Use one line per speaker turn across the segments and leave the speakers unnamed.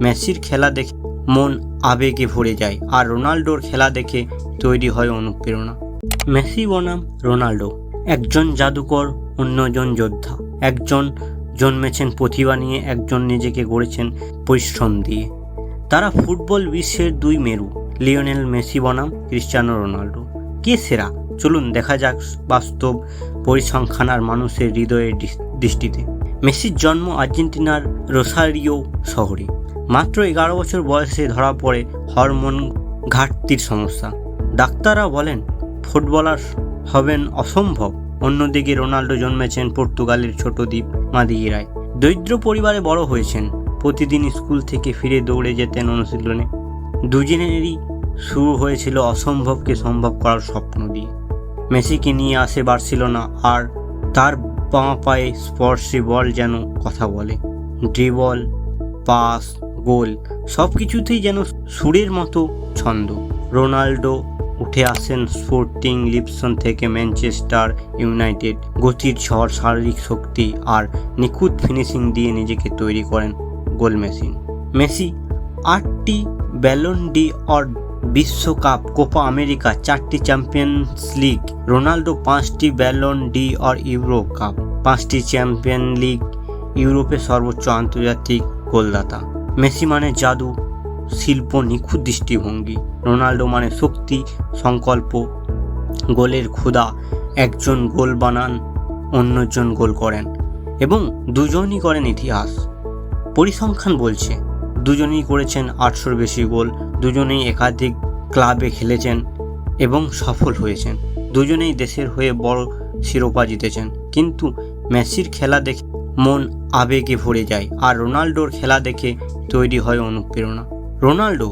মেসির খেলা দেখে মন আবেগে ভরে যায়, আর রোনাল্ডোর খেলা দেখে তৈরি হয় অনুপ্রেরণা। মেসি বনাম রোনাল্ডো, একজন জাদুকর, অন্যজন যোদ্ধা। একজন জন্মেছেন প্রতিভা নিয়ে, একজন নিজেকে গড়েছেন পরিশ্রম দিয়ে। তারা ফুটবল বিশ্বের দুই মেরু, লিওনেল মেসি বনাম ক্রিস্টিয়ানো রোনাল্ডো। কে সেরা? চলুন দেখা যাক বাস্তব পরিসংখ্যান আর মানুষের হৃদয়ের দৃষ্টিতে। মেসির জন্ম আর্জেন্টিনার রোসারিও শহরে। মাত্র 11 বছর বয়সে ধরা পড়ে হরমোন ঘাটতির সমস্যা। ডাক্তাররা বলেন ফুটবলার হবেন অসম্ভব। অন্যদিকে রোনাল্ডো জন্মেছেন পর্তুগালের ছোট দ্বীপ মাদিয়েরায়। দরিদ্র পরিবারে বড় হয়েছেন। প্রতিদিন স্কুল থেকে ফিরে দৌড়ে যেতেন অনুশীলনে। দুজনেরই শুরু হয়েছিল অসম্ভবকে সম্ভব করার স্বপ্ন দিয়ে। মেসিকে নিয়ে আসে বার্সেলোনা, আর তার বাঁ পায়ে স্পর্শে বল যেন কথা বলে। ড্রিবল, পাস, গোল সব কিছুতেই যেন সুরের মতো ছন্দ। রোনাল্ডো উঠে আসেন স্পোর্টিং লিসবন থেকে ম্যানচেস্টার ইউনাইটেড। গতির ঝড়, শারীরিক শক্তি আর নিখুঁত ফিনিশিং দিয়ে নিজেকে তৈরি করেন গোল মেশিন। মেসি 8টি ব্যালন ডি অর বিশ্বকাপ, কোপা আমেরিকা, 4টি চ্যাম্পিয়ন্স লিগ। রোনাল্ডো 5টি Ballon D or euro cup, 5টি চ্যাম্পিয়ন লিগ, ইউরোপের সর্বোচ্চ আন্তর্জাতিক গোলদাতা। মেসি মানে জাদু, শিল্প, নিখুঁত দৃষ্টিভঙ্গি। রোনাল্ডো মানে শক্তি, সংকল্প, গোলের ক্ষুধা। একজন গোল বানান, অন্যজন গোল করেন, এবং দুজনই করেন ইতিহাস। পরিসংখ্যান বলছে দুজনেই করেছেন 800-র বেশি গোল। দুজনেই একাধিক ক্লাবে খেলেছেন এবং সফল হয়েছেন। দুজনেই দেশের হয়ে বড় শিরোপা জিতেছেন। কিন্তু মেসির খেলা দেখে মন আবেগে ভরে যায়, আর রোনাল্ডোর খেলা দেখে তৈরি হয় অনুপ্রেরণা। রোনাল্ডো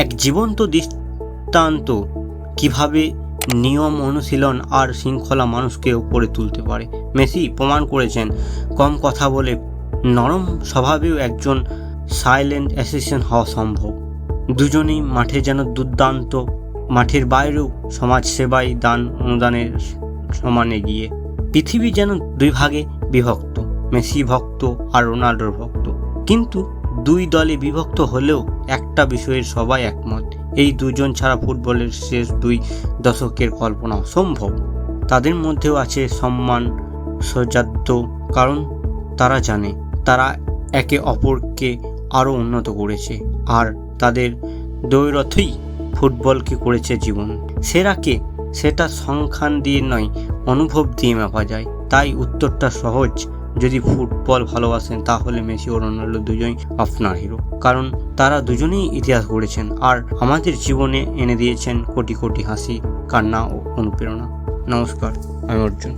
এক জীবন্ত দৃষ্টান্ত কিভাবে নিয়ম, অনুশীলন আর শৃঙ্খলা মানুষকে উপরে তুলতে পারে। মেসি প্রমাণ করেছেন কম কথা বলে, নরম স্বভাবেও একজন সাইলেন্ট অ্যাসিস্ট্যান্ট হওয়া সম্ভব। দুজনেই মাঠে যেন দুর্দান্ত, মাঠের বাইরেও সমাজসেবায়, দান অনুদানের সমানে গিয়ে। পৃথিবী যেন দুই ভাগে বিভক্ত, মেসি ভক্ত আর রোনাল্ডোর ভক্ত। কিন্তু দুই দলে বিভক্ত হলেও একটা বিষয়ে সবাই একমত, এই দুজন ছাড়া ফুটবলের শেষ 2 দশকের কল্পনা অসম্ভব। তাদের মধ্যেও আছে সম্মান, সৌজন্য, কারণ তারা জানে তারা একে অপরকে আরও উন্নত করেছে, আর তাদের দ্বৈরথই ফুটবলকে করেছে জীবন। সেরাকে সেটা সংখ্যান দিয়ে নয়, অনুভব দিয়ে মাপা যায়। তাই উত্তরটা সহজ, যদি ফুটবল ভালোবাসেন তাহলে মেসি ও রোনাল্ডো দুজনেই আপনার হিরো, কারণ তারা দুজনেই ইতিহাস গড়েছেন আর আমাদের জীবনে এনে দিয়েছেন কোটি কোটি হাসি, কান্না ও অনুপ্রেরণা। নমস্কার, আমি অর্জুন।